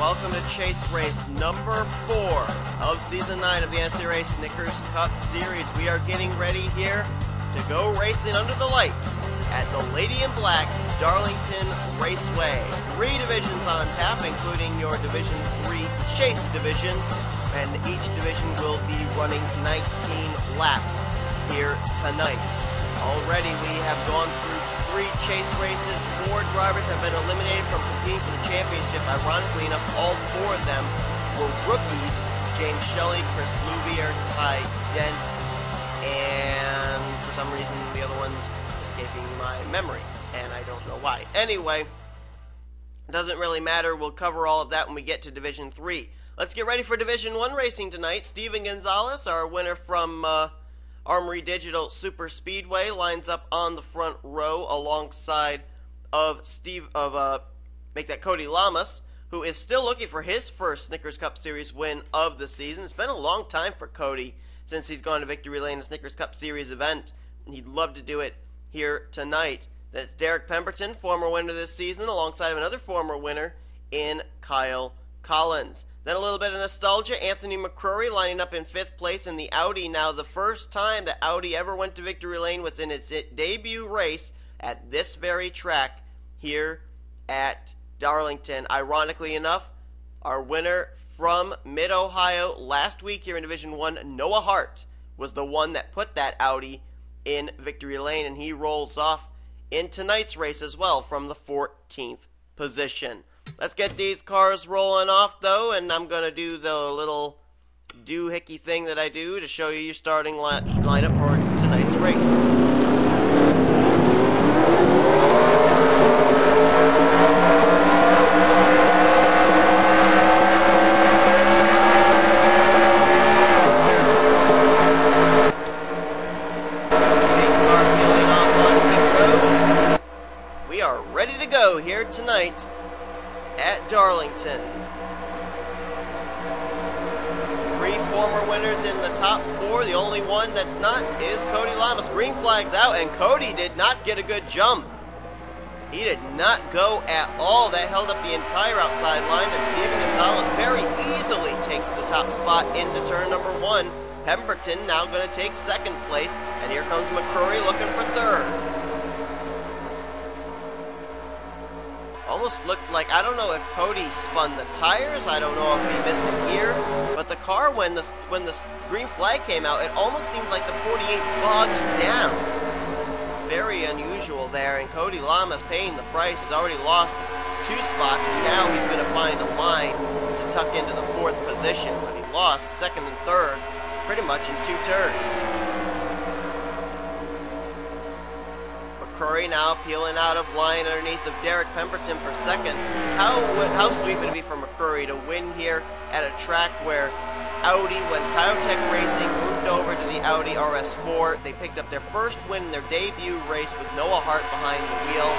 welcome to Chase Race number 4 of Season 9 of the NNSCRA Snickers Cup Series. We are getting ready here to go racing under the lights at the Lady in Black Darlington Raceway. 3 divisions on tap, including your Division 3 Chase division, and each division will be running 19 laps here tonight. Already we have gone through 3 chase races. 4 drivers have been eliminated from competing for the championship. Ironically enough, all 4 of them were rookies. James Shelley, Chris Louvier, Ty Dent, and for some reason the other one's escaping my memory, and I don't know why. Anyway, it doesn't really matter. We'll cover all of that when we get to Division 3. Let's get ready for Division 1 racing tonight. Steven Gonzalez, our winner from Armory Digital Super Speedway, lines up on the front row alongside of Cody Lamas, who is still looking for his first Snickers Cup Series win of the season. It's been a long time for Cody since he's gone to Victory Lane, a Snickers Cup Series event, and he'd love to do it here tonight. Then it's Derek Pemberton, former winner this season, alongside of another former winner in Kyle Collins. Then a little bit of nostalgia, Anthony McCrory lining up in 5th place in the Audi. Now the first time that Audi ever went to Victory Lane was in its debut race at this very track here at Darlington. Ironically enough, our winner from Mid-Ohio last week here in Division 1, Noah Hart, was the one that put that Audi in Victory Lane, and he rolls off in tonight's race as well from the 14th position. Let's get these cars rolling off, though, and I'm going to do the little doohickey thing that I do to show you your starting lineup for tonight's race. We are ready to go here tonight at Darlington. 3 former winners in the top 4. The only one that's not is Cody Lamas. Green flag's out, and Cody did not get a good jump. He did not go at all. That held up the entire outside line, and Steven Gonzalez very easily takes the top spot into turn number 1. Pemberton now going to take 2nd place, and here comes McCrory looking for 3rd. Almost looked like, I don't know if Cody spun the tires, I don't know if he missed a gear, but the car, when the green flag came out, it almost seemed like the 48 bogged down. Very unusual there, and Cody Lamas paying the price. He's already lost 2 spots, and now he's going to find a line to tuck into the 4th position, but he lost 2nd and 3rd pretty much in 2 turns. McCrory now peeling out of line underneath of Derek Pemberton for 2nd. How sweet would it be for McCrory to win here at a track where Audi, when Biotech Racing moved over to the Audi RS4, they picked up their first win in their debut race with Noah Hart behind the wheel.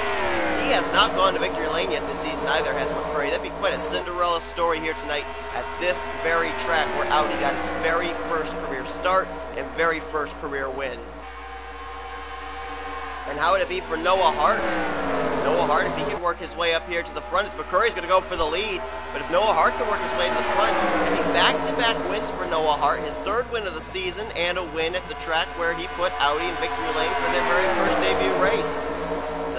He has not gone to Victory Lane yet this season either, has McCrory. That'd be quite a Cinderella story here tonight at this very track where Audi got its very first career start and very first career win. And how would it be for Noah Hart? Noah Hart, if he could work his way up here to the front, McCrory's going to go for the lead. But if Noah Hart can work his way to the front, I mean, back-to-back wins for Noah Hart, his 3rd win of the season, and a win at the track where he put Audi in Victory Lane for their very first debut race.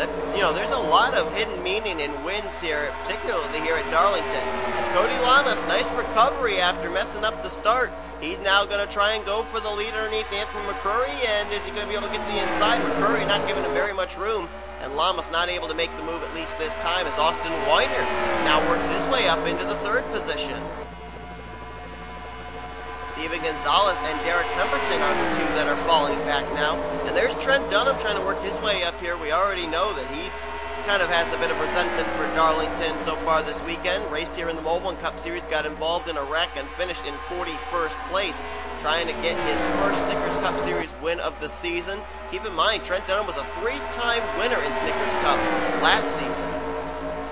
That, you know, there's a lot of hidden meaning in wins here, particularly here at Darlington. As Cody Lamas, nice recovery after messing up the start. He's now going to try and go for the lead underneath Anthony McCrory, and is he going to be able to get to the inside? McCrory not giving him very much room, and Lamas not able to make the move at least this time as Austin Weiner now works his way up into the 3rd position. Steven Gonzalez and Derek Pemberton are the 2 that are falling back now, and there's Trent Dunham trying to work his way up here. We already know that he kind of has a bit of resentment for Darlington so far this weekend. Raced here in the Mobile and Cup Series, got involved in a wreck and finished in 41st place, trying to get his first Snickers Cup Series win of the season. Keep in mind, Trent Dunham was a 3-time winner in Snickers Cup last season.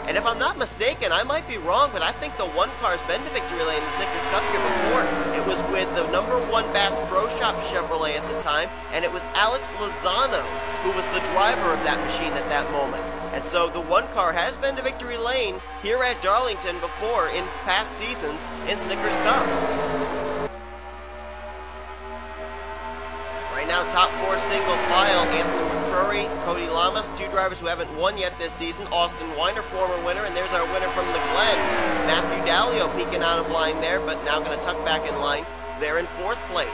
And if I'm not mistaken, I might be wrong, but I think the 1 car's been to Victory Lane in the Snickers Cup here before. It was with the #1 Bass Pro Shop Chevrolet at the time, and it was Alex Lozano who was the driver of that machine at that moment. And so the one car has been to victory lane here at Darlington before in past seasons in Snickers Cup. Right now, top 4 single file, Anthony McCurry, Cody Lamas, 2 drivers who haven't won yet this season. Austin Weiner, former winner, and there's our winner from the Glen, Matthew Dallio, peeking out of line there, but now going to tuck back in line. They're in 4th place.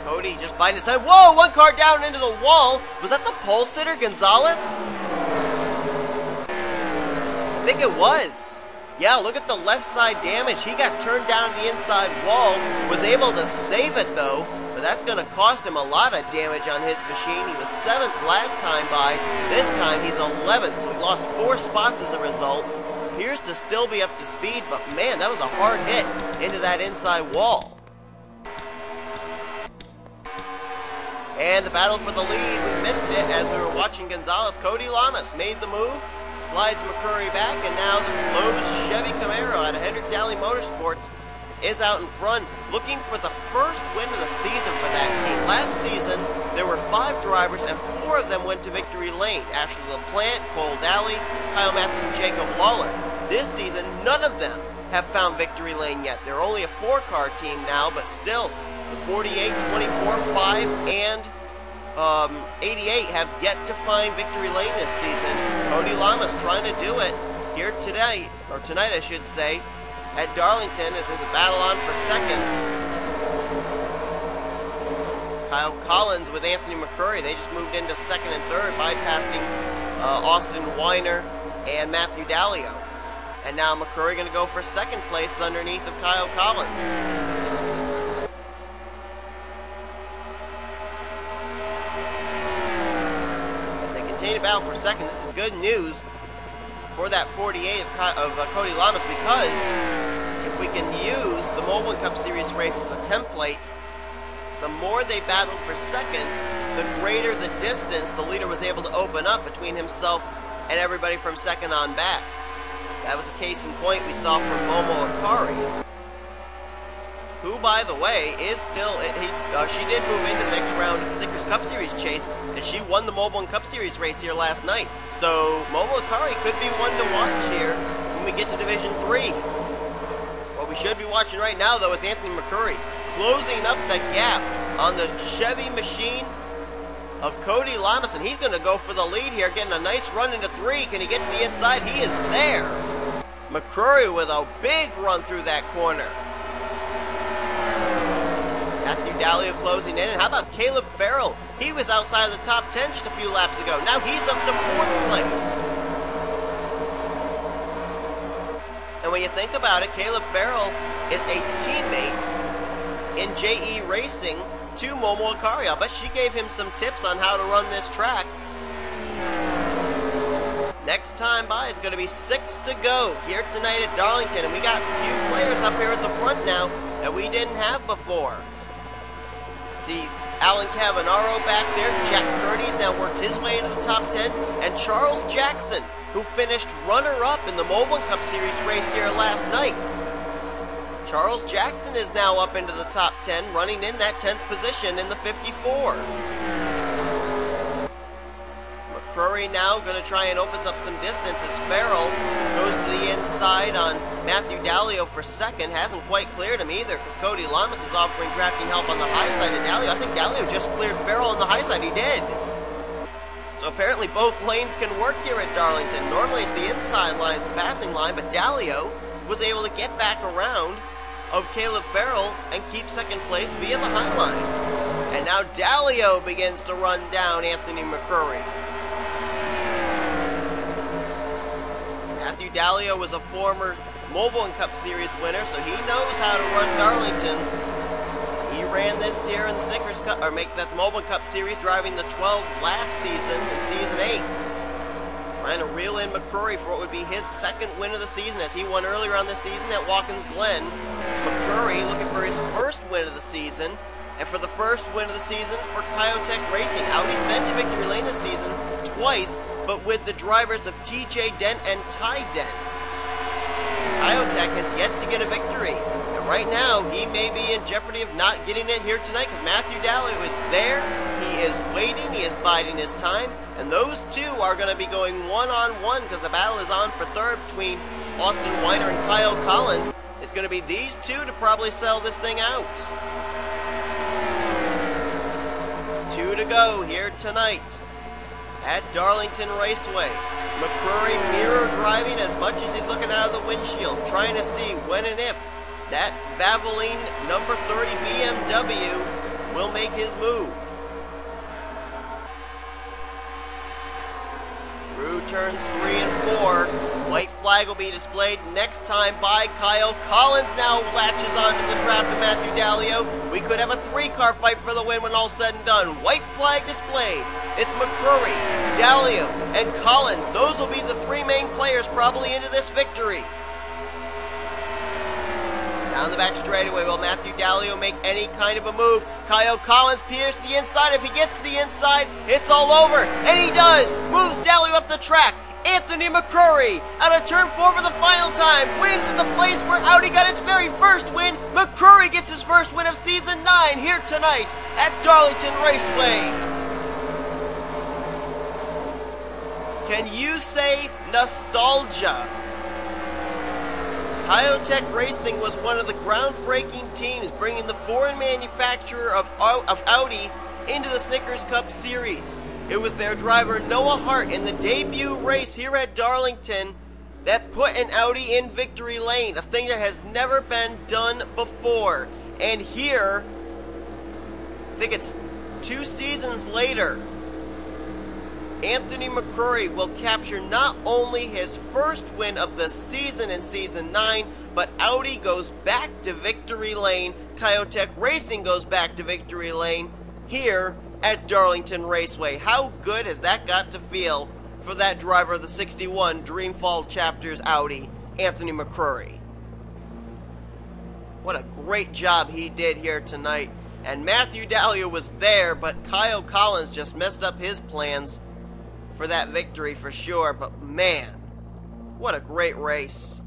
Cody just biting his head. Whoa, 1 car down into the wall. Was that the pole sitter, Gonzalez? I think it was. Yeah, look at the left side damage. He got turned down to the inside wall, was able to save it though, but that's going to cost him a lot of damage on his machine. He was 7th last time by. This time he's 11th, so he lost 4 spots as a result. Appears to still be up to speed, but man, that was a hard hit into that inside wall. And the battle for the lead, we missed it as we were watching Gonzalez. Cody Lamas made the move, slides McCurry back, and now the Lowe's Chevy Camaro out of Hendrick Daly Motorsports is out in front, looking for the first win of the season for that team. Last season, there were 5 drivers, and 4 of them went to victory lane. Ashley LaPlante, Cole Daly, Kyle Matthews, and Jacob Lawler. This season, none of them have found victory lane yet. They're only a 4-car team now, but still, the 48, 24, 5, and 88 have yet to find victory lane this season. Cody Lamas trying to do it here today, or tonight I should say, at Darlington as there's a battle on for second. Kyle Collins with Anthony McCurry, they just moved into 2nd and 3rd, bypassing Austin Weiner and Matthew Dallio. And now McCurry going to go for 2nd place underneath of Kyle Collins. To battle for 2nd. This is good news for that 48 of Cody Lamas, because if we can use the Mobile Cup Series race as a template, the more they battled for 2nd, the greater the distance the leader was able to open up between himself and everybody from 2nd on back. That was a case in point we saw from Momo Akari, who, by the way, is still, she did move into the next round of the Snickers Cup Series chase, and she won the Mobile Cup Series race here last night. So Momo Akari could be one to watch here when we get to Division 3. What we should be watching right now, though, is Anthony McCurry closing up the gap on the Chevy machine of Cody Lamas, and he's going to go for the lead here, getting a nice run into 3. Can he get to the inside? He is there. McCurry with a big run through that corner. Matthew Dallio closing in, and how about Caleb Farrell? He was outside of the top 10 just a few laps ago. Now he's up to 4th place. And when you think about it, Caleb Farrell is a teammate in JE Racing to Momo Akari. I'll bet she gave him some tips on how to run this track. Next time by is going to be 6 to go here tonight at Darlington, and we got a few players up here at the front now that we didn't have before. See Alan Cavanaro back there. Jack Curdy's now worked his way into the top 10. And Charles Jackson, who finished runner-up in the Mobile Cup Series race here last night. Charles Jackson is now up into the top 10, running in that 10th position in the 54. McCurry now going to try and open up some distance as Farrell goes to the inside on Matthew Dallio for 2nd. Hasn't quite cleared him either, because Cody Lamas is offering drafting help on the high side of Dallio. I think Dallio just cleared Farrell on the high side. He did. So apparently both lanes can work here at Darlington. Normally it's the inside line, the passing line, but Dallio was able to get back around of Caleb Farrell and keep 2nd place via the high line. And now Dallio begins to run down Anthony McCurry. Matthew Dallio was a former Mobile Cup Series winner, so he knows how to run Darlington. He ran this year in the Snickers Cup, or make that Mobile Cup Series, driving the 12 last season in Season 8. Trying to reel in McCurry for what would be his 2nd win of the season, as he won earlier on this season at Watkins Glen. McCurry looking for his 1st win of the season, and for the 1st win of the season for Kyotech Racing. Audi's been to victory lane this season twice, but with the drivers of TJ Dent and Ty Dent. Biotech has yet to get a victory. And right now, he may be in jeopardy of not getting it here tonight because Matthew Dallio is there. He is waiting. He is biding his time. And those two are going to be going one-on-one because the battle is on for third between Austin Weiner and Kyle Collins. It's going to be these two to probably sell this thing out. 2 to go here tonight at Darlington Raceway. McCrory mirror driving as much as he's looking out of the windshield, trying to see when and if that Valvoline number 30 BMW will make his move. Through turns 3 and 4, white flag will be displayed next time by Kyle Collins. Now latches onto the trap to Matthew Dallio. We could have a 3-car fight for the win when all's said and done. White flag displayed. It's McCrory, Dallio, and Collins. Those will be the 3 main players probably into this victory. Down the back straightaway, will Matthew Dallio make any kind of a move? Kyle Collins peers to the inside. If he gets to the inside, it's all over. And he does. Moves Dallio up the track. Anthony McCrory, out of turn 4 for the final time, wins in the place where Audi got its very first win. McCrory gets his first win of season 9 here tonight at Darlington Raceway. Can you say nostalgia? Biotech Racing was one of the groundbreaking teams bringing the foreign manufacturer of Audi into the Snickers Cup Series. It was their driver Noah Hart in the debut race here at Darlington that put an Audi in victory lane, a thing that has never been done before. And here, I think it's 2 seasons later, Anthony McCrory will capture not only his first win of the season in Season 9, but Audi goes back to victory lane. Biotech Racing goes back to victory lane here at Darlington Raceway. How good has that got to feel for that driver of the 61 Dreamfall Chapters Audi, Anthony McCrory? What a great job he did here tonight. And Matthew Dallio was there, but Kyle Collins just messed up his plans for that victory for sure. But man, what a great race.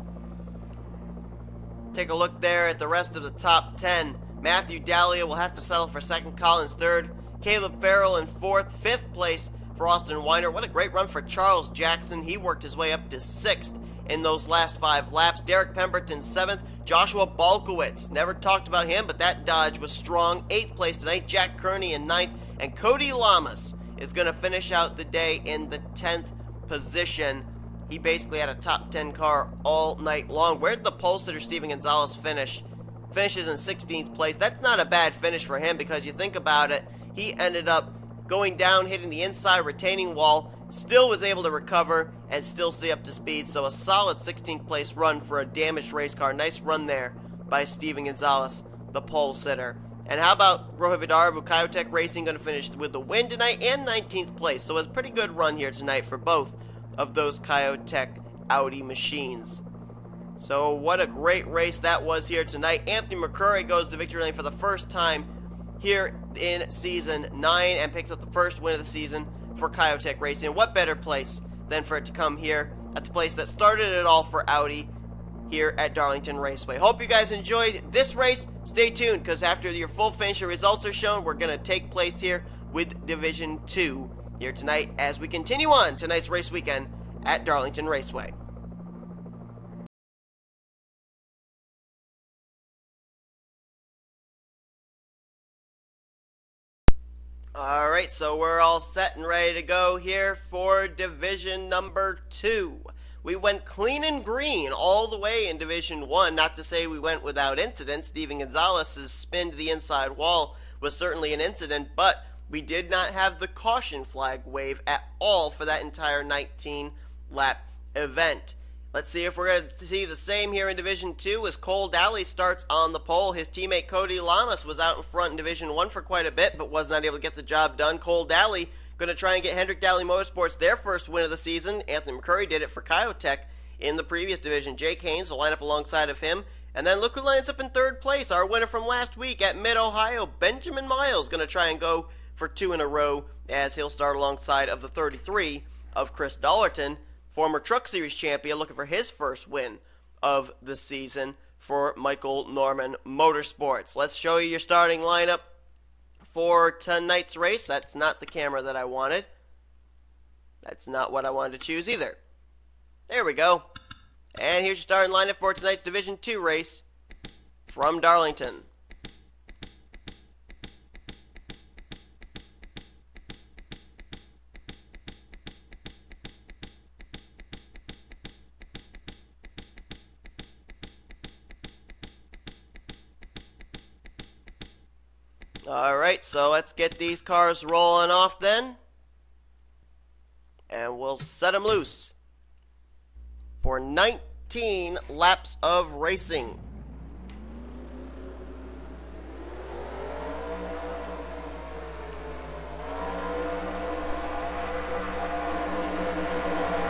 Take a look there at the rest of the top 10. Matthew Dallio will have to settle for second, Collins third, Caleb Farrell in fourth, fifth place for Austin Weiner. What a great run for Charles Jackson. He worked his way up to sixth in those last 5 laps. Derek Pemberton seventh, Joshua Balkowitz, never talked about him, but that Dodge was strong. 8th place tonight, Jack Kearney in 9th, and Cody Lamas is going to finish out the day in the 10th position. He basically had a top 10 car all night long. Where did the pole sitter Steven Gonzalez finish? Finishes in 16th place. That's not a bad finish for him because you think about it, he ended up going down, hitting the inside retaining wall, still was able to recover and still stay up to speed. So a solid 16th place run for a damaged race car. Nice run there by Steven Gonzalez, the pole sitter. And how about Rohit Vidar, who Biotech Racing going to finish with the win tonight and 19th place. So it was a pretty good run here tonight for both of those Biotech Audi machines. So what a great race that was here tonight. Anthony McCrory goes to victory lane for the first time here in Season 9 and picks up the first win of the season for Biotech Racing. And what better place than for it to come here at the place that started it all for Audi, here at Darlington Raceway. Hope you guys enjoyed this race. Stay tuned, because after your full finish, your results are shown, we're going to take place here with Division 2 here tonight as we continue on tonight's race weekend at Darlington Raceway. Alright, so we're all set and ready to go here for Division number 2. We went clean and green all the way in Division 1, not to say we went without incident. Steven Gonzalez's spin to the inside wall was certainly an incident, but we did not have the caution flag wave at all for that entire 19-lap event. Let's see if we're going to see the same here in Division 2 as Cole Daly starts on the pole. His teammate Cody Lamas was out in front in Division 1 for quite a bit, but was not able to get the job done. Cole Daly going to try and get Hendrick Daly Motorsports their first win of the season. Anthony McCrory did it for Biotech in the previous division. Jake Haynes will line up alongside of him. And then look who lines up in third place. Our winner from last week at Mid-Ohio, Benjamin Miles, going to try and go for 2 in a row as he'll start alongside of the 33 of Chris Dollerton, former Truck Series champion, looking for his first win of the season for Michael Norman Motorsports. Let's show you your starting lineup for tonight's race. That's not the camera that I wanted. That's not what I wanted to choose either. There we go. And here's your starting lineup for tonight's Division 2 race from Darlington. Alright, so let's get these cars rolling off then. And we'll set them loose for 19 laps of racing.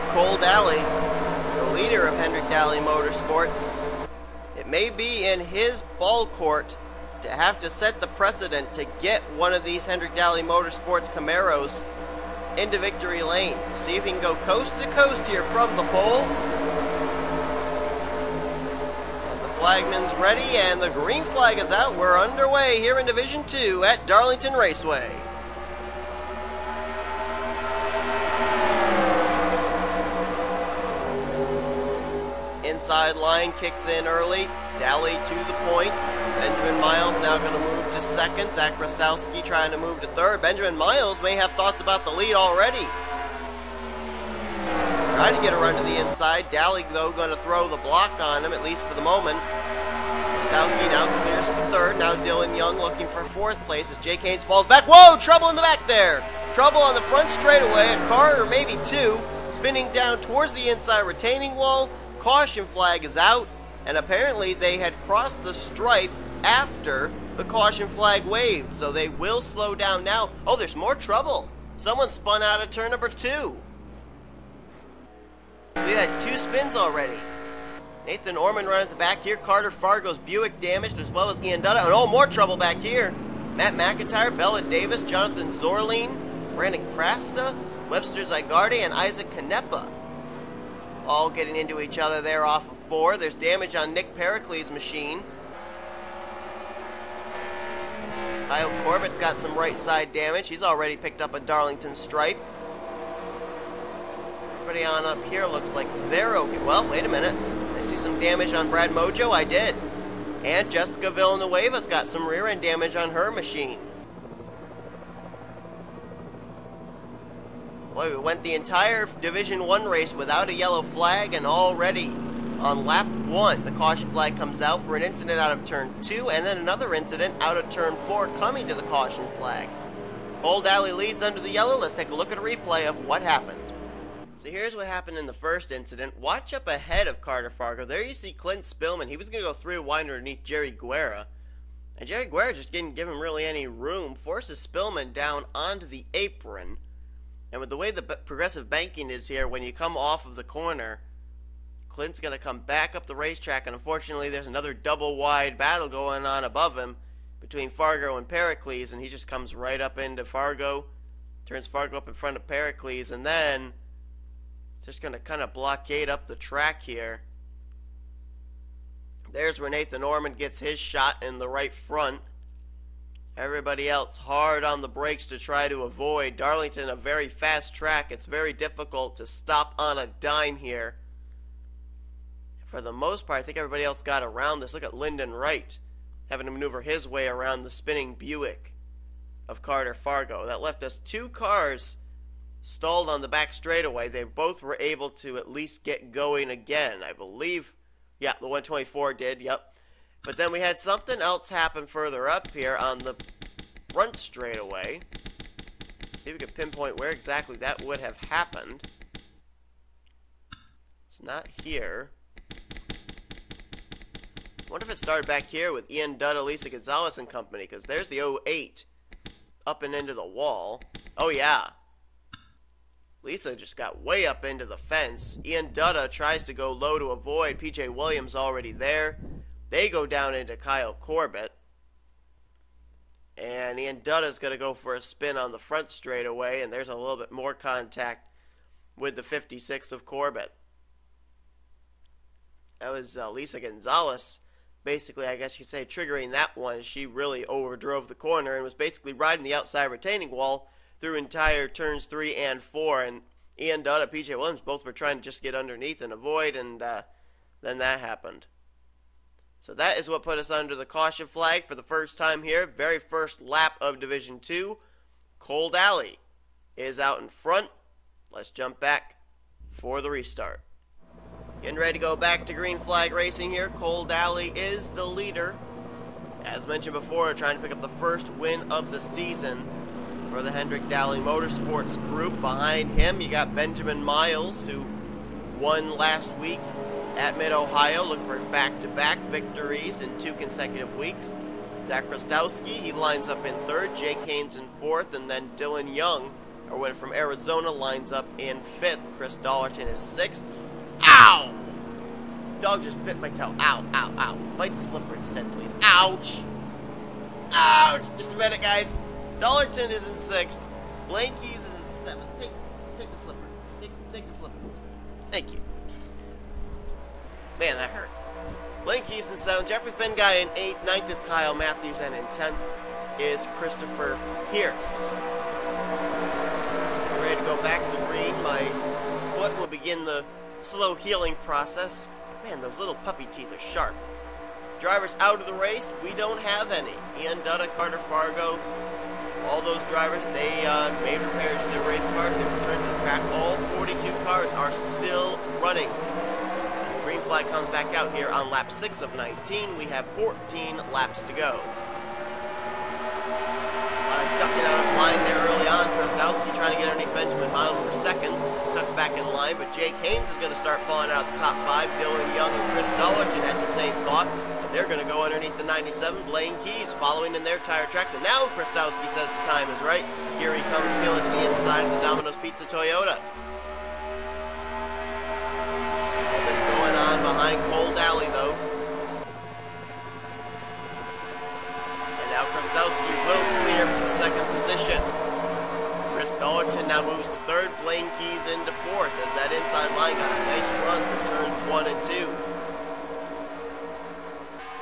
Cole Daly, the leader of Hendrick Daly Motorsports. It may be in his ball court to have to set the precedent to get one of these Hendrick Daly Motorsports Camaros into victory lane. See if he can go coast to coast here from the pole. As the flagman's ready and the green flag is out, we're underway here in Division 2 at Darlington Raceway. Inside line kicks in early. Daly to the point. Benjamin Miles now going to move to second. Zach Rostowski trying to move to third. Benjamin Miles may have thoughts about the lead already. Trying to get a run to the inside. Daly, though, going to throw the block on him, at least for the moment. Rostowski now clears for third. Now Dylan Young looking for fourth place as Jake Haynes falls back. Whoa! Trouble in the back there. Trouble on the front straightaway. A car or maybe two spinning down towards the inside retaining wall. Caution flag is out. And apparently they had crossed the stripe after the caution flag waved, so they will slow down now. Oh, there's more trouble. Someone spun out of turn number 2. We had 2 spins already. Nathan Orman running at the back here. Carter Fargo's Buick damaged, as well as Ian Dutta. And oh, more trouble back here. Matt McIntyre, Bella Davis, Jonathan Zorline, Brandon Krasta, Webster Zygarde, and Isaac Canepa. All getting into each other there off of 4. There's damage on Nick Pericles' machine. Kyle Corbett's got some right side damage. He's already picked up a Darlington stripe. Everybody on up here looks like they're okay. Well, wait a minute. I see some damage on Brad Mojo. I did. And Jessica Villanueva's got some rear end damage on her machine. Boy, we went the entire Division 1 race without a yellow flag, and already on lap 1, the caution flag comes out for an incident out of turn 2, and then another incident out of turn 4 coming to the caution flag. Cole Daly leads under the yellow. Let's take a look at a replay of what happened. So here's what happened in the first incident. Watch up ahead of Carter Fargo. There you see Clint Spillman. He was going to go through wide underneath Jerry Guerra. And Jerry Guerra just didn't give him really any room. Forces Spillman down onto the apron. And with the way the progressive banking is here, when you come off of the corner, Clint's going to come back up the racetrack, and unfortunately there's another double wide battle going on above him between Fargo and Pericles, and he just comes right up into Fargo, turns Fargo up in front of Pericles, and then just going to kind of blockade up the track here. There's where Nathan Orman gets his shot in the right front. Everybody else hard on the brakes to try to avoid. Darlington, a very fast track. It's very difficult to stop on a dime here. For the most part, I think everybody else got around this. Look at Lyndon Wright having to maneuver his way around the spinning Buick of Carter Fargo. That left us 2 cars stalled on the back straightaway. They both were able to at least get going again, I believe. Yeah, the 124 did, yep. But then we had something else happen further up here on the front straightaway. See if we can pinpoint where exactly that would have happened. It's not here. I wonder if it started back here with Ian Dutta, Lisa Gonzalez and company, because there's the 08 up and into the wall. Oh, yeah. Lisa just got way up into the fence. Ian Dutta tries to go low to avoid. PJ Williams already there. They go down into Kyle Corbett. And Ian Dutta's going to go for a spin on the front straightaway, and there's a little bit more contact with the 56 of Corbett. That was Lisa Gonzalez, basically, I guess you could say, triggering that one. She really overdrove the corner and was basically riding the outside retaining wall through entire turns 3 and 4. And Ian Dutta, PJ Williams, both were trying to just get underneath and avoid, and then that happened. So that is what put us under the caution flag for the first time here. Very first lap of Division 2. Cold Alley is out in front. Let's jump back for the restart. Getting ready to go back to green flag racing here. Cold Alley is the leader. As mentioned before, trying to pick up the first win of the season for the Hendrick Dowling Motorsports group. Behind him, you got Benjamin Miles, who won last week at Mid-Ohio, looking for back-to-back victories in 2 consecutive weeks. Zach Krastowski, he lines up in 3rd, Jake Haynes in 4th, and then Dylan Young, a winner from Arizona, lines up in 5th. Chris Darlington is 6th. Ow! Dog just bit my toe. Ow, ow, ow. Bite the slipper instead, please. Ouch! Ouch! Just a minute, guys. Darlington is in 6th. Blanky's is in 7th. Take the slipper. Take the slipper. Thank you. Man, that hurt. Blanky's in 7th. Jeffrey Finguy in 8th. 9th is Kyle Matthews, and in 10th is Christopher Pierce. We're ready to go back to green. My foot will begin the slow healing process. Man, those little puppy teeth are sharp. Drivers out of the race, we don't have any. Ian Dutta, Carter Fargo, all those drivers, they made repairs to their race cars. They returned to the track. All 42 cars are still running. The green flag comes back out here on lap 6 of 19. We have 14 laps to go. Ducking out of line there early on. Krastowski trying to get underneath Benjamin Miles for 2nd. Tucked back in line, but Jake Haynes is going to start falling out of the top 5. Dylan Young and Chris Darlington had the same thought. They're going to go underneath the 97. Blaine Keys following in their tire tracks. And now Krastowski says the time is right. Here he comes peeling to the inside of the Domino's Pizza Toyota. All this going on behind Cold Alley, though. Now Krastowski will clear for the 2nd position. Chris Darlington now moves to 3rd. Blaine Keys into 4th as that inside line got a nice run for turns 1 and 2.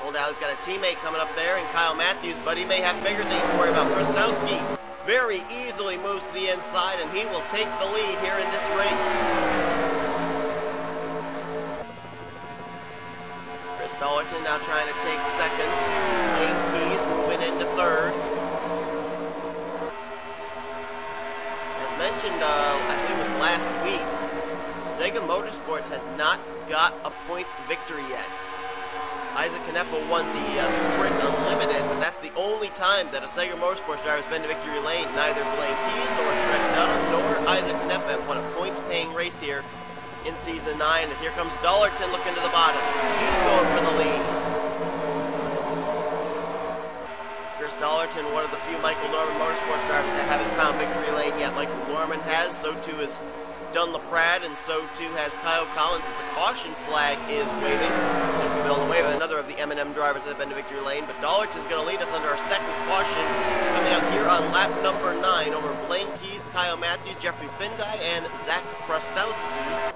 Cold Alley's got a teammate coming up there in Kyle Matthews, but he may have bigger things to worry about. Krastowski very easily moves to the inside, and he will take the lead here in this race. Chris Darlington now trying to take 2nd. Blaine Keys moving into 3rd. As mentioned, I believe it was last week, Sega Motorsports has not got a points victory yet. Isaac Canepa won the Sprint Unlimited, but that's the only time that a Sega Motorsports driver has been to victory lane. Neither Blaine Keys nor Trent Dutta nor Isaac Canepa have won a points-paying race here in Season 9, as here comes Darlington looking to the bottom. He's going for the lead. Chris Darlington, one of the few Michael Norman Motorsports drivers that haven't found victory lane yet. Michael Norman has, so too has Dunlap Pratt, and so too has Kyle Collins as the caution flag is waving. Just Bill away with another of the M&M drivers that have been to victory lane, but Darlington's going to lead us under our 2nd caution coming out here on lap number 9 over Blaine Keys, Kyle Matthews, Jeffrey Finguy, and Zach Krastowski.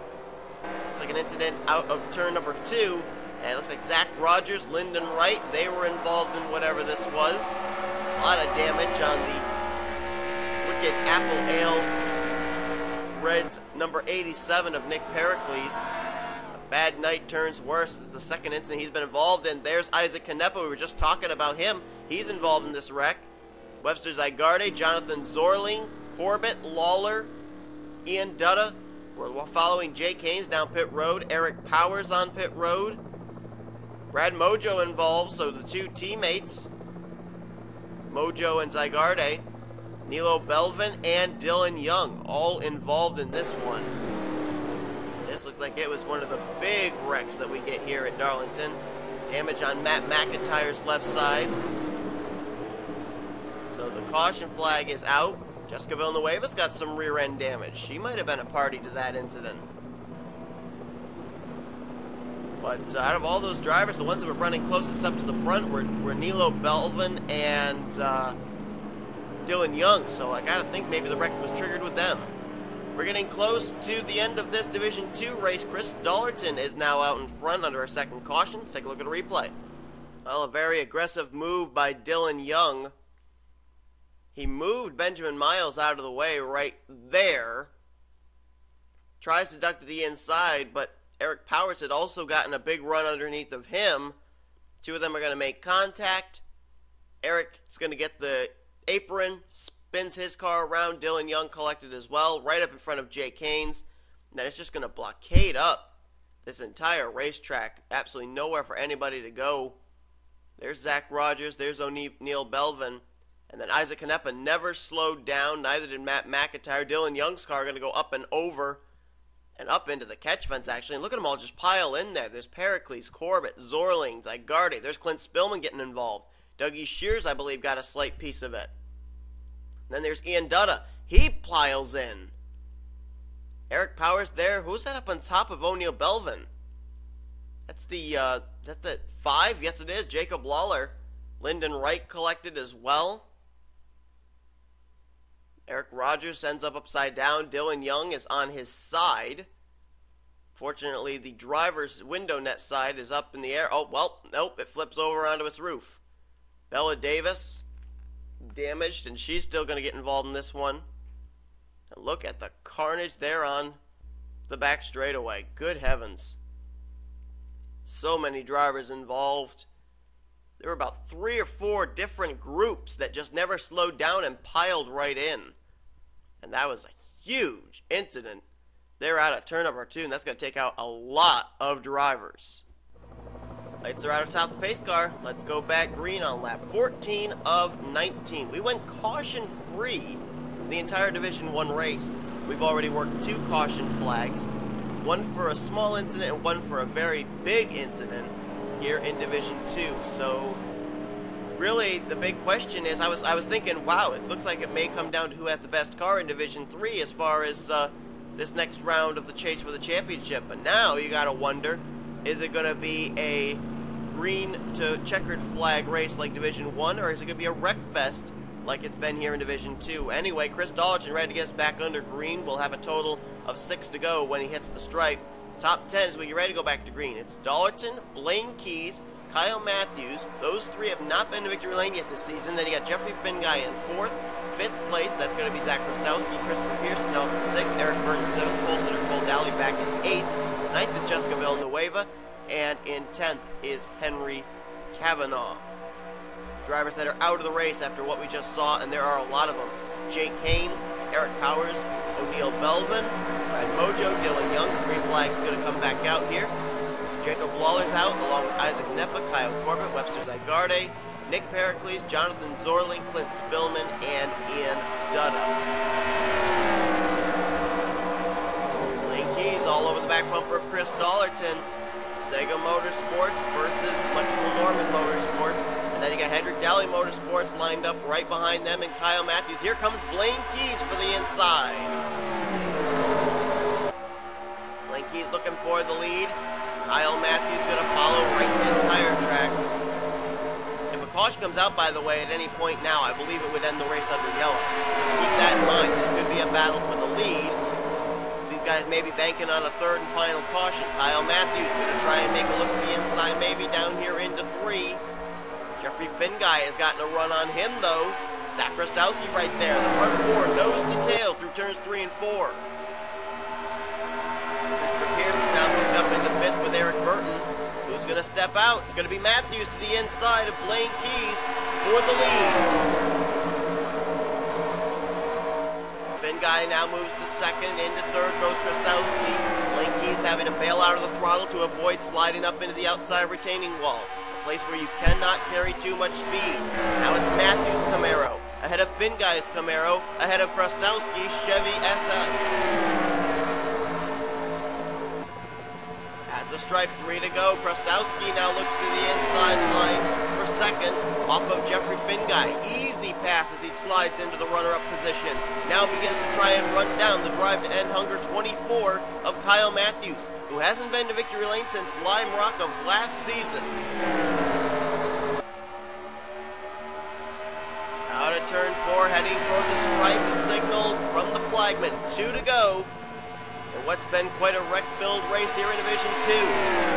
Looks like an incident out of turn number 2, and it looks like Zach Rogers, Lyndon Wright, they were involved in whatever this was. A lot of damage on the Wicked Apple Ale Reds number 87 of Nick Pericles. A bad night turns worse. This is the 2nd incident he's been involved in. There's Isaac Canepa. We were just talking about him. He's involved in this wreck. Webster Zygarde, Jonathan Zorling, Corbett, Lawler, Ian Dutta. We're following Jake Haynes down pit road. Eric Powers on pit road. Brad Mojo involved, so the 2 teammates, Mojo and Zygarde, Nilo Belvin and Dylan Young, all involved in this one. This looks like it was one of the big wrecks that we get here at Darlington. Damage on Matt McIntyre's left side. So the caution flag is out. Jessica Villanueva's got some rear end damage. She might have been a party to that incident. But out of all those drivers, the ones that were running closest up to the front were Nilo Belvin and Dylan Young, so I gotta think maybe the wreck was triggered with them. We're getting close to the end of this Division 2 race. Chris Darlington is now out in front under a second caution. Let's take a look at a replay. Well, a very aggressive move by Dylan Young. He moved Benjamin Miles out of the way right there. Tries to duck to the inside, but Eric Powers had also gotten a big run underneath of him. Two of them are going to make contact. Eric is going to get the apron, spins his car around. Dylan Young collected as well, right up in front of Jake Haynes. And then it's just going to blockade up this entire racetrack. Absolutely nowhere for anybody to go. There's Zach Rogers. There's O'Neill Belvin. And then Isaac Canepa never slowed down. Neither did Matt McIntyre. Dylan Young's car going to go up and over. And up into the catch fence, actually. And look at them all just pile in there. There's Pericles, Corbett, Zorling, Zygarde. There's Clint Spillman getting involved. Dougie Shears, I believe, got a slight piece of it. And then there's Ian Dutta. He piles in. Eric Powers there. Who's that up on top of O'Neill Belvin? That's the, is that the 5? Yes, it is. Jacob Lawler. Lyndon Wright collected as well. Eric Rogers ends up upside down. Dylan Young is on his side. Fortunately, the driver's window net side is up in the air. Oh, well, nope, it flips over onto its roof. Bella Davis damaged, and she's still going to get involved in this one. And look at the carnage there on the back straightaway. Good heavens. So many drivers involved. There were about 3 or 4 different groups that just never slowed down and piled right in. And that was a huge incident. They're out of turn number 2, and that's going to take out a lot of drivers. Lights are out of top of the pace car. Let's go back green on lap 14 of 19. We went caution-free the entire Division 1 race. We've already worked 2 caution flags. One for a small incident and one for a very big incident here in Division 2. So really the big question is, I was thinking, wow, it looks like it may come down to who has the best car in Division 3 as far as this next round of the chase for the championship. But now you gotta wonder, is it gonna be a green to checkered flag race like Division 1, or is it gonna be a wreck fest like it's been here in Division 2? Anyway, Chris Darlington ready to get us back under green. We'll have a total of 6 to go when he hits the stripe. Top 10 is when you're ready to go back to green. It's Darlington, Blaine Keys, Kyle Matthews. Those 3 have not been to victory lane yet this season. Then you got Jeffrey Finguy in 4th. 5th place, that's going to be Zach Krastowski. Christopher Pearson now in 6th. Eric Burton 7th. Cole Sitter, Cole Dowley back in 8th. 9th is Jessica Villanueva. And in 10th is Henry Kavanaugh. Drivers that are out of the race after what we just saw, and there are a lot of them. Jake Haynes, Eric Powers, O'Neill Belvin, Brad Mojo, Dylan Young. Green flag is going to come back out here. Jacob Lawler's out, along with Isaac Nepa, Kyle Corbett, Webster Zygarde, Nick Pericles, Jonathan Zorling, Clint Spillman, and Ian Dutta. Lane Keys all over the back bumper of Chris Darlington. Sega Motorsports versus Flexible Norman Motorsports. And then you got Hendrick Daly Motorsports lined up right behind them, and Kyle Matthews. Here comes Blaine Keys for the inside. Blaine Keys looking for the lead. Kyle Matthews going to follow right in his tire tracks. If a caution comes out, by the way, at any point now, I believe it would end the race under yellow. Keep that in mind. This could be a battle for the lead. These guys may be banking on a 3rd and final caution. Kyle Matthews going to try and make a look at the inside, maybe down here into 3. Jeffrey Finguy has gotten a run on him, though. Zach Krastowski right there. The front 4, nose to tail through turns 3 and 4. Christopher Pierce is now moved up into 5th with Eric Burton. Who's going to step out? It's going to be Matthews to the inside of Blaine Keys for the lead. Finguy now moves to 2nd. Into 3rd goes Krastowski. Blaine Keys having to bail out of the throttle to avoid sliding up into the outside retaining wall. A place where you cannot carry too much speed. Now it's Matthews' Camaro. Ahead of Finguy's Camaro. Ahead of Krastowski's Chevy SS. At the stripe, 3 to go. Krastowski now looks to the inside line for 2nd, off of Jeffrey Finguy. Easy pass as he slides into the runner-up position. Now begins to try and run down the drive to end hunger 24 of Kyle Matthews, who hasn't been to victory lane since Lime Rock of last season. Out of turn 4, heading for the stripe, the signal from the flagman. 2 to go for what's been quite a wreck-filled race here in Division 2.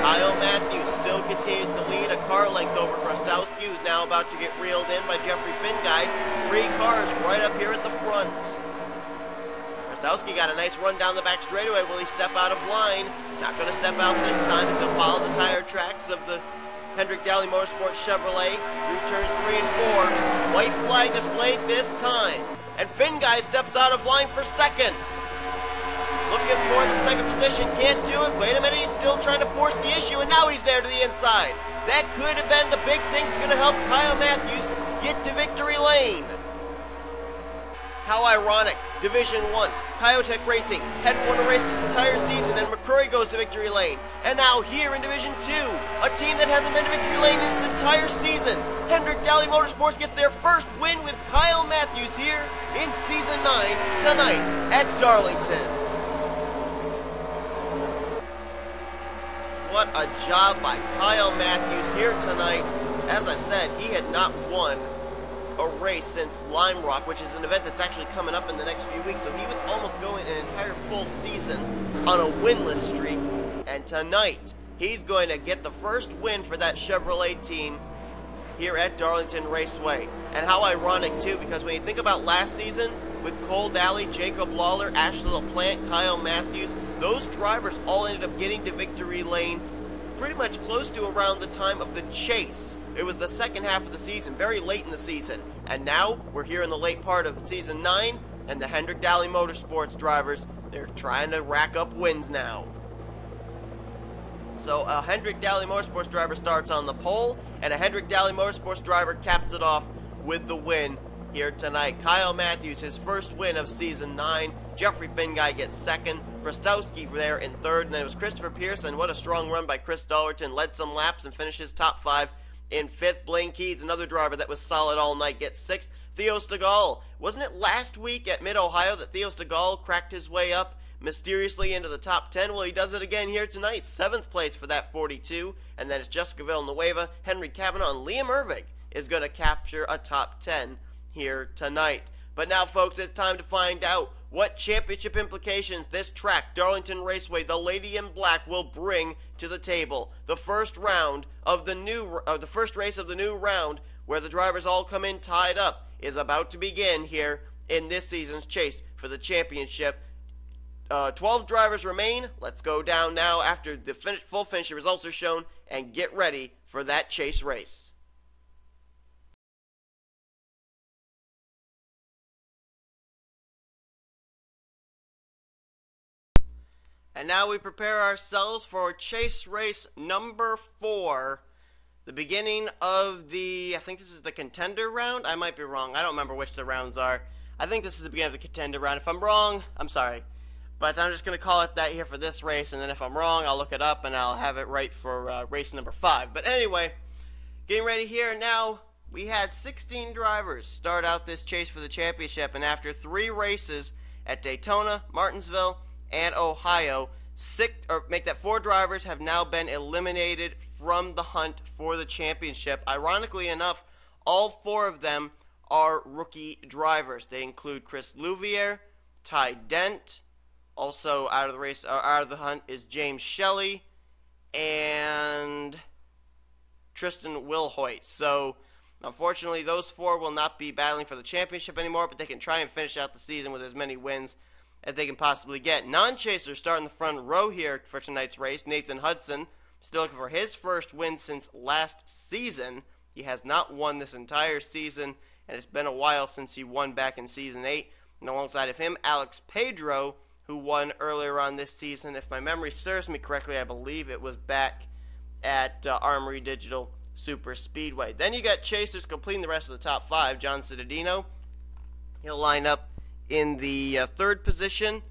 Kyle Matthews still continues to lead a car length over Krostowski, who's now about to get reeled in by Jeffrey Finguy. 3 cars right up here at the front. Krostowski got a nice run down the back straightaway. Will he step out of line? Not going to step out this time. He'll follow the tire tracks of the Hendrick Daly Motorsports Chevrolet through turns 3 and 4. White flag displayed this time. And Finguy steps out of line for second. Looking for the second position, can't do it. Wait a minute, he's still trying to force the issue, and now he's there to the inside. That could have been the big thing that's going to help Kyle Matthews get to victory lane. How ironic. Division 1, Kyotech Racing hadn't won a race this entire season, and McCrory goes to victory lane. And now here in Division 2, a team that hasn't been to victory lane in its entire season, Hendrick Daly Motorsports gets their first win with Kyle Matthews here in Season 9 tonight at Darlington. What a job by Kyle Matthews here tonight. As I said, he had not won a race since Lime Rock, which is an event that's actually coming up in the next few weeks, so he was almost going an entire full season on a winless streak, and tonight he's going to get the first win for that Chevrolet team here at Darlington Raceway. And how ironic too, because when you think about last season with Cole Daly, Jacob Lawler, Ashley LaPlante, Kyle Matthews, those drivers all ended up getting to victory lane pretty much close to around the time of the chase. It was the second half of the season, very late in the season. And now, we're here in the late part of Season 9, and the Hendrick Daly Motorsports drivers, they're trying to rack up wins now. So, a Hendrick Daly Motorsports driver starts on the pole, and a Hendrick Daly Motorsports driver caps it off with the win here tonight. Kyle Matthews, his first win of Season 9. Jeffrey Finguy gets second. Krostowski there in third, and then it was Christopher Pearson. What a strong run by Chris Dollerton. Led some laps and finishes top 5. In 5th, Blaine Keeds, another driver that was solid all night, gets 6th. Theo Stegall. Wasn't it last week at Mid-Ohio that Theo Stegall cracked his way up mysteriously into the top 10? Well, he does it again here tonight. 7th place for that 42. And then it's Jessica Villanueva, Henry Cavanaugh, and Liam Ervig is going to capture a top 10 here tonight. But now, folks, it's time to find out what championship implications this track, Darlington Raceway, the Lady in Black, will bring to the table. The first round of the first race of the new round, where the drivers all come in tied up, is about to begin here in this season's chase for the championship. 12 drivers remain. Let's go down now after the full finish results are shown and get ready for that chase race. And now we prepare ourselves for chase race number 4. The beginning of I think this is the contender round? I might be wrong. I don't remember which the rounds are. I think this is the beginning of the contender round. If I'm wrong, I'm sorry. But I'm just going to call it that here for this race, and then if I'm wrong, I'll look it up and I'll have it right for race number 5. But anyway, getting ready here now. We had 16 drivers start out this chase for the championship, and after 3 races at Daytona, Martinsville, and Ohio, 4 drivers have now been eliminated from the hunt for the championship. Ironically enough, all 4 of them are rookie drivers. They include Chris Louvier, Ty Dent, also out of the hunt is James Shelley, and Tristan Wilhoit. So unfortunately, those 4 will not be battling for the championship anymore, but they can try and finish out the season with as many wins as they can possibly get. Non-chasers start in the front row here for tonight's race. Nathan Hudson, still looking for his first win since last season. He has not won this entire season, and it's been a while since he won back in Season 8. And alongside of him, Alex Pedro, who won earlier on this season. If my memory serves me correctly, I believe it was back at Armory Digital Super Speedway. Then you got chasers completing the rest of the top 5. John Cittadino, he'll line up in the 3rd position.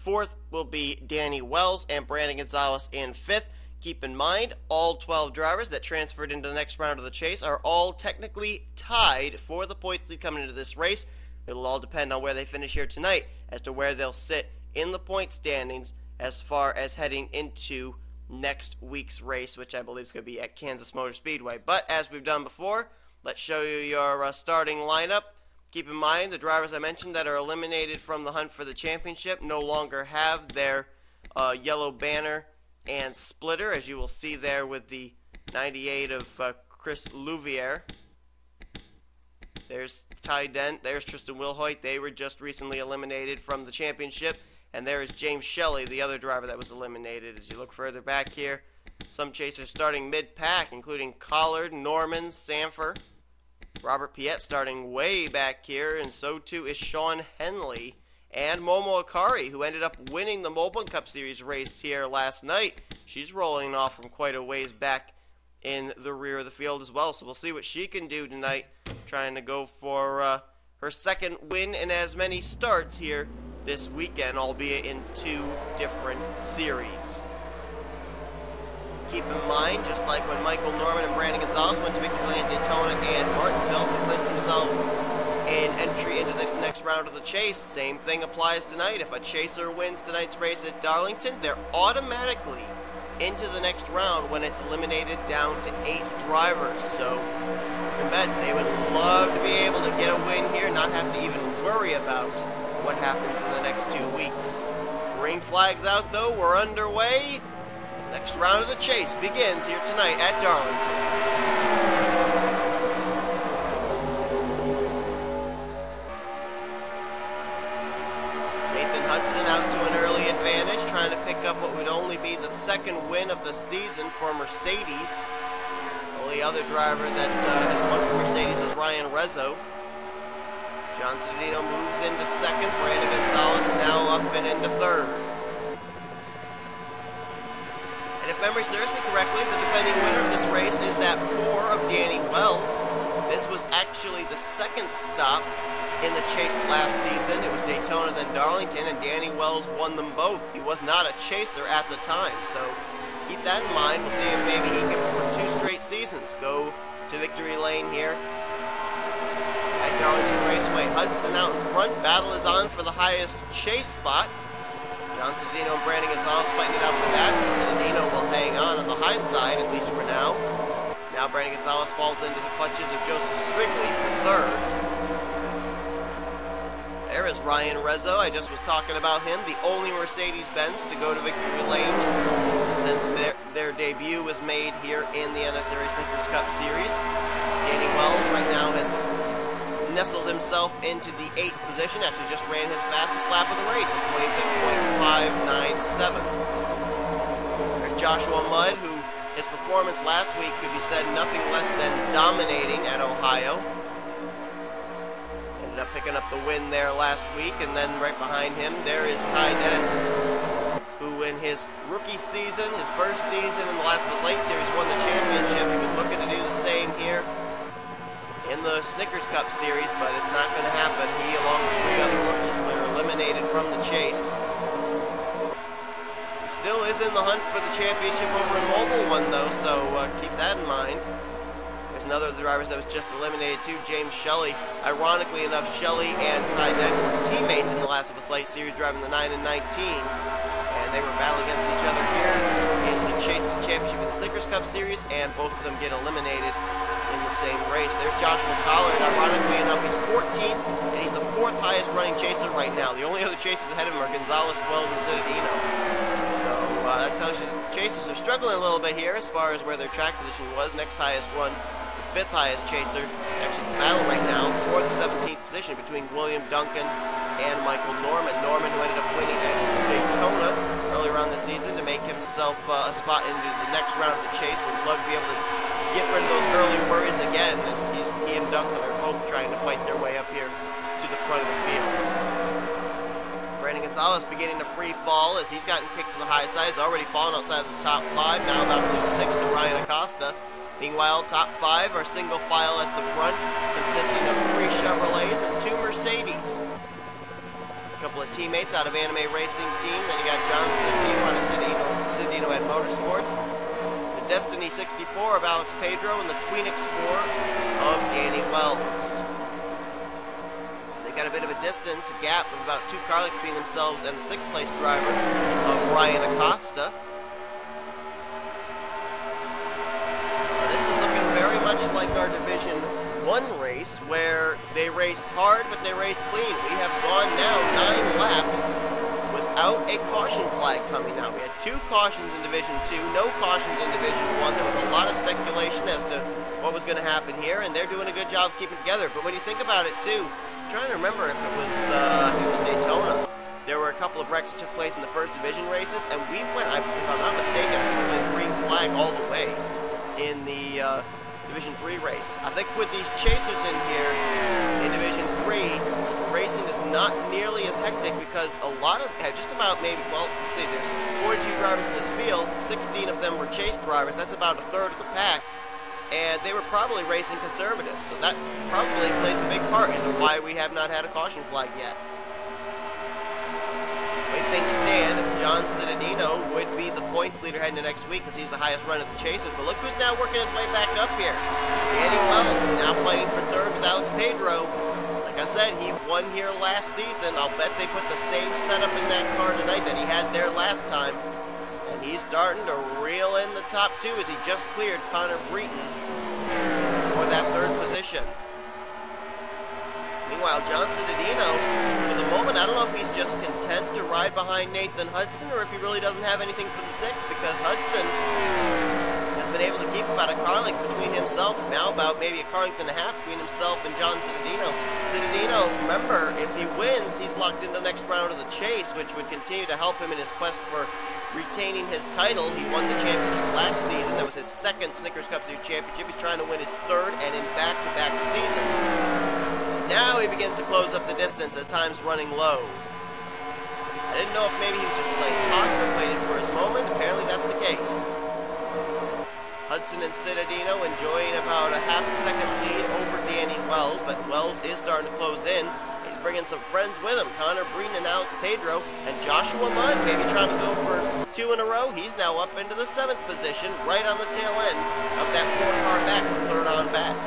4th will be Danny Wells, and Brandon Gonzalez in 5th. Keep in mind, all 12 drivers that transferred into the next round of the chase are all technically tied for the points lead coming into this race. It'll all depend on where they finish here tonight as to where they'll sit in the point standings as far as heading into next week's race, which I believe is going to be at Kansas Motor Speedway. But as we've done before, let's show you your starting lineup Keep in mind, the drivers I mentioned that are eliminated from the hunt for the championship no longer have their yellow banner and splitter, as you will see there with the 98 of Chris Louviere. There's Ty Dent, there's Tristan Wilhoit. They were just recently eliminated from the championship. And there is James Shelley, the other driver that was eliminated. As you look further back here, some chasers starting mid-pack, including Collard, Norman, Sanford. Robert Piet starting way back here, and so too is Sean Henley. And Momo Akari, who ended up winning the Moblin Cup Series race here last night. She's rolling off from quite a ways back in the rear of the field as well. So we'll see what she can do tonight, trying to go for her second win in as many starts here this weekend, albeit in 2 different series. Keep in mind, just like when Michael Norman and Brandon Gonzalez went to Victory Lane, Daytona, and Martinsville to clinch themselves an entry into this next round of the chase, same thing applies tonight. If a chaser wins tonight's race at Darlington, they're automatically into the next round when it's eliminated down to 8 drivers. So you can bet they would love to be able to get a win here, not have to even worry about what happens in the next 2 weeks. Green flags out though, we're underway. Next round of the chase begins here tonight at Darlington. Nathan Hudson out to an early advantage, trying to pick up what would only be the second win of the season for Mercedes. The only other driver that has won for Mercedes is Ryan Rezzo. John Citadino moves into second. Brandon Gonzalez now up and into third. And if memory serves me correctly, the defending winner of this race is that 4 of Danny Wells. This was actually the second stop in the chase last season. It was Daytona, then Darlington, and Danny Wells won them both. He was not a chaser at the time, so keep that in mind. We'll see if maybe he can, for 2 straight seasons, go to victory lane here at Darlington Raceway. Hudson out in front. Battle is on for the highest chase spot. John Citadino and Brandon Gonzalez fighting it out for that. Citadino will hang on the high side, at least for now. Now Brandon Gonzalez falls into the clutches of Joseph Strigley for third. There is Ryan Rezzo. I just was talking about him. The only Mercedes-Benz to go to victory lane since their debut was made here in the NNSCRA Snickers Cup Series. Danny Wells right now has nestled himself into the 8th position. Actually just ran his fastest lap of the race at 26.597. There's Joshua Mudd, who his performance last week could be said nothing less than dominating at Ohio. Ended up picking up the win there last week, and then right behind him there is Ty Dent, who in his rookie season, his first season in the Last of Us Late Series, won the championship. He was looking to do the same here in the Snickers Cup Series, but it's not going to happen. He, along with 3 other rookies, were eliminated from the chase. He still is in the hunt for the championship over in Mobile One, though, so keep that in mind. There's another of the drivers that was just eliminated, too, James Shelley. Ironically enough, Shelley and Ty Dent were teammates in the Last of Us Light Series, driving the 9 and 19, and they were battling against each other here in the chase for the championship in the Snickers Cup Series, and both of them get eliminated in the same race. There's Joshua Collard. Ironically enough, he's 14th, and he's the 4th highest running chaser right now. The only other chasers ahead of him are Gonzalez, Wells, and Citadino. So that tells you that the chasers are struggling a little bit here as far as where their track position was. Next highest one, the 5th highest chaser. Actually, the battle right now for the 17th position between William Duncan and Michael Norman. Norman, who ended up winning at Daytona earlier on this season to make himself a spot into the next round of the chase. Would love to be able to get rid of those early worries again, as he and Duncan are both trying to fight their way up here to the front of the field. Brandon Gonzalez beginning to free fall as he's gotten kicked to the high side. He's already fallen outside of the top 5, now about to lose 6 to Ryan Acosta. Meanwhile, top 5 are single file at the front, consisting of 3 Chevrolets and 2 Mercedes. A couple of teammates out of Anime Racing Team. Then you got John Citadino on a Citadino at Motorsports. Destiny 64 of Alex Pedro, and the Tweenix 4 of Danny Wells. They got a bit of a distance, a gap of about 2 car lengths between themselves and the 6th place driver of Ryan Acosta. This is looking very much like our Division 1 race, where They raced hard, but they raced clean. We have gone now 9 laps without a caution flag coming out. We had 2 cautions in Division 2, no cautions in Division 1. There was a lot of speculation as to what was going to happen here, and they're doing a good job keeping it together. But when you think about it, too, I'm trying to remember if it was Daytona. There were a couple of wrecks that took place in the first division races, and we went, if I'm not mistaken, we went green flag all the way in the Division 3 race. I think with these chasers in here in Division 3, racing is not nearly as hectic because a lot of, just about maybe, well, let's see, there's 42 drivers in this field, 16 of them were chase drivers, that's about a third of the pack, and they were probably racing conservative, so that probably plays a big part into why we have not had a caution flag yet. We think Stan, John Cittadino, would be the points leader heading to next week because he's the highest run of the chasers. But look who's now working his way back up here. Danny Wells now fighting for third with Alex Pedro. Like I said, he won here last season. I'll bet they put the same setup in that car tonight that he had there last time. And he's starting to reel in the top 2 as he just cleared Connor Breton for that 3rd position. Meanwhile, John Cittadino, for the moment, I don't know if he's just content to ride behind Nathan Hudson or if he really doesn't have anything for the 6th, because Hudson has been able to keep about a car length between himself, now about maybe a car length and a half between himself and John Cittadino. Cittadino, remember, if he wins, he's locked into the next round of the chase, which would continue to help him in his quest for retaining his title. He won the championship last season. That was his 2nd Snickers Cup Series championship. He's trying to win his 3rd and in back-to-back seasons. Now he begins to close up the distance, at times running low. I didn't know if maybe he was just playing possum, waiting for his moment. Apparently that's the case. Hudson and Cittadino enjoying about a half-second lead over Danny Wells, but Wells is starting to close in. He's bringing some friends with him, Connor Breton and Alex Pedro, and Joshua Mudd, maybe trying to go for 2 in a row. He's now up into the 7th position, right on the tail end of that 4-car back from 3rd on back.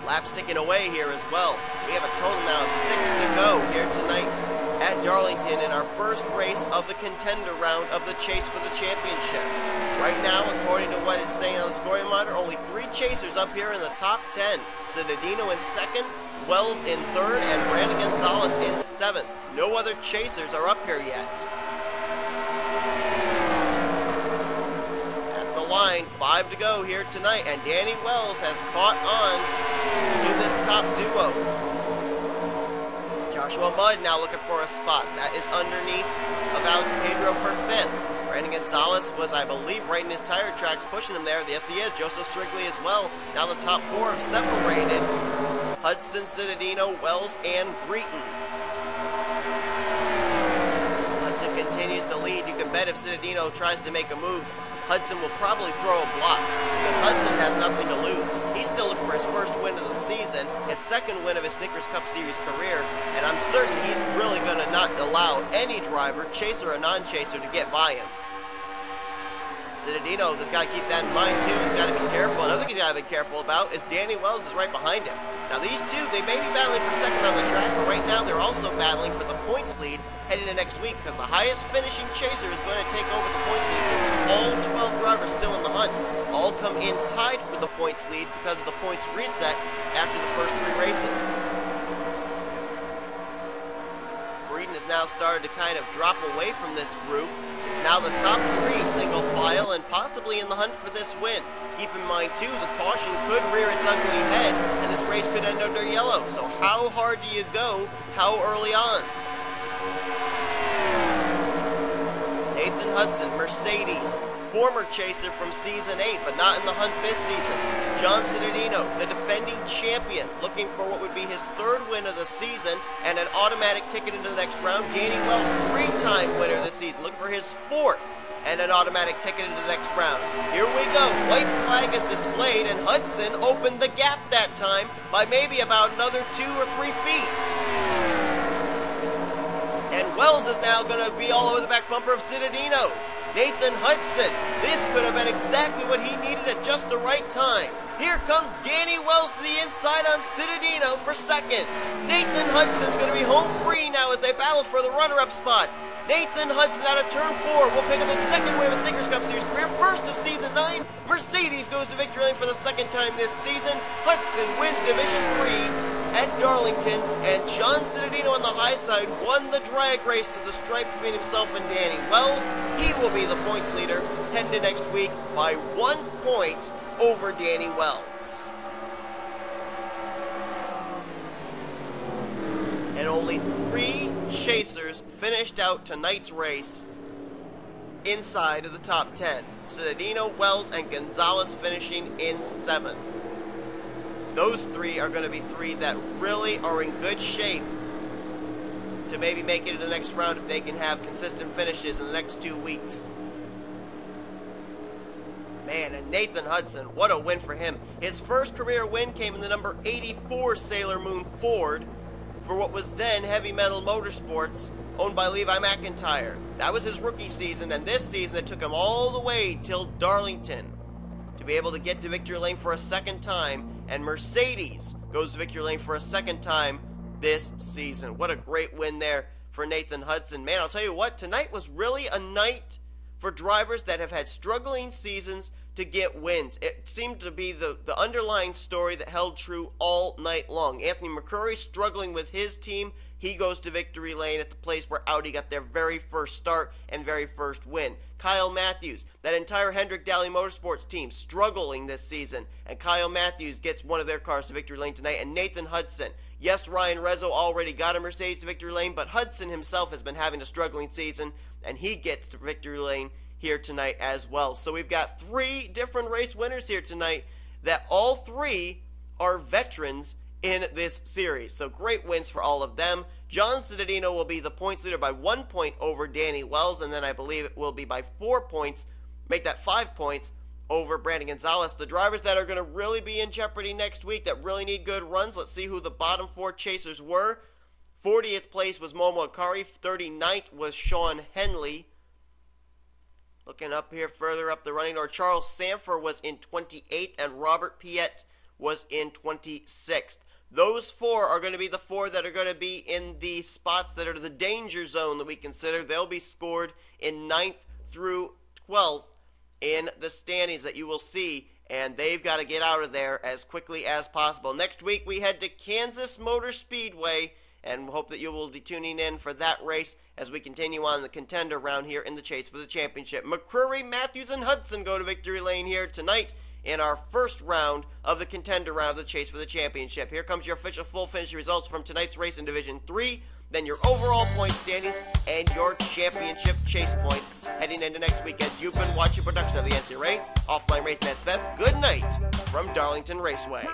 Laps ticking away here as well. We have a total now of 6 to go here tonight at Darlington in our first race of the contender round of the chase for the championship. Right now, according to what it's saying on the scoring monitor, only 3 chasers up here in the top 10. Cittadino in 2nd, Wells in 3rd, and Brandon Gonzalez in 7th. No other chasers are up here yet. Line, 5 to go here tonight, and Danny Wells has caught on to this top duo. Joshua Mudd now looking for a spot. That is underneath of Alex Pedro for 5th. Brandon Gonzalez was, I believe, right in his tire tracks, pushing him there. Yes, he is. Joseph Strigley as well. Now the top 4 have separated. Hudson, Cittadino, Wells, and Breton. Hudson continues to lead. You can bet if Cittadino tries to make a move, Hudson will probably throw a block, because Hudson has nothing to lose. He's still looking for his 1st win of the season, his 2nd win of his Snickers Cup Series career, and I'm certain he's really going to not allow any driver, chaser or non-chaser, to get by him. Cittadino has got to keep that in mind too. He's got to be careful. Another thing he's got to be careful about is Danny Wells is right behind him. Now these two, they may be battling for 2nd on the track, but right now they're also battling for the points lead heading into next week, because the highest finishing chaser is going to take over the points lead since all 12 drivers still in the hunt all come in tied for the points lead because of the points reset after the first 3 races. Breton has now started to kind of drop away from this group. It's now the top 3 single file and possibly in the hunt for this win. Keep in mind too, the caution could rear its ugly head and this race could end under yellow. So how hard do you go? How early on? Nathan Hudson, Mercedes, former chaser from Season 8, but not in the hunt this season. John Cittadino, the defending champion, looking for what would be his 3rd win of the season and an automatic ticket into the next round. Danny Wells, 3-time winner this season, looking for his 4th and an automatic ticket into the next round. Here we go. White flag is displayed, and Hudson opened the gap that time by maybe about another 2 or 3 feet. And Wells is now going to be all over the back bumper of Cittadino. Nathan Hudson. This could have been exactly what he needed at just the right time. Here comes Danny Wells to the inside on Cittadino for 2nd. Nathan Hudson's going to be home free now as they battle for the runner-up spot. Nathan Hudson out of turn 4 will pick up his second win of Snickers Cup Series career, first of season 9. Mercedes goes to victory lane for the second time this season. Hudson wins Division 3 at Darlington, and John Cittadino on the high side won the drag race to the stripe between himself and Danny Wells. He will be the points leader heading to next week by 1 point over Danny Wells. And only 3 chasers finished out tonight's race inside of the top 10. Cittadino, Wells, and Gonzalez finishing in 7th. Those 3 are going to be 3 that really are in good shape to maybe make it to the next round if they can have consistent finishes in the next 2 weeks. Man, and Nathan Hudson, what a win for him. His first career win came in the number 84 Sailor Moon Ford for what was then Heavy Metal Motorsports, owned by Levi McIntyre. That was his rookie season, and this season it took him all the way till Darlington to be able to get to victory lane for a second time, and Mercedes goes to victory lane for a second time this season. What a great win there for Nathan Hudson. Man, I'll tell you what, tonight was really a night for drivers that have had struggling seasons to get wins. It seemed to be the underlying story that held true all night long. Anthony McCurry struggling with his team. He goes to victory lane at the place where Audi got their very first start and very first win. Kyle Matthews, that entire Hendrick Daly Motorsports team struggling this season, and Kyle Matthews gets one of their cars to victory lane tonight. And Nathan Hudson, yes, Ryan Rezzo already got a Mercedes to victory lane, but Hudson himself has been having a struggling season, and he gets to victory lane here tonight as well. So we've got 3 different race winners here tonight that all 3 are veterans in this series. So great wins for all of them. John Cittadino will be the points leader by 1 point over Danny Wells, and then I believe it will be by 4 points, make that 5 points over Brandon Gonzalez. The drivers that are going to really be in jeopardy next week that really need good runs, let's see who the bottom 4 chasers were. 40th place was Momo Akari, 39th was Sean Henley. Looking up here, further up the running order, Charles Sanford was in 28th, and Robert Piet was in 26th. Those 4 are going to be the 4 that are going to be in the spots that are the danger zone that we consider. They'll be scored in 9th through 12th in the standings that you will see, and they've got to get out of there as quickly as possible. Next week, we head to Kansas Motor Speedway, and hope that you will be tuning in for that race as we continue on the contender round here in the chase for the championship. McCurry, Matthews, and Hudson go to victory lane here tonight in our first round of the contender round of the chase for the championship. Here comes your official full finish results from tonight's race in Division 3, then your overall point standings and your championship chase points heading into next weekend. You've been watching production of the NCRA Offline Racing at its Best. Good night from Darlington Raceway.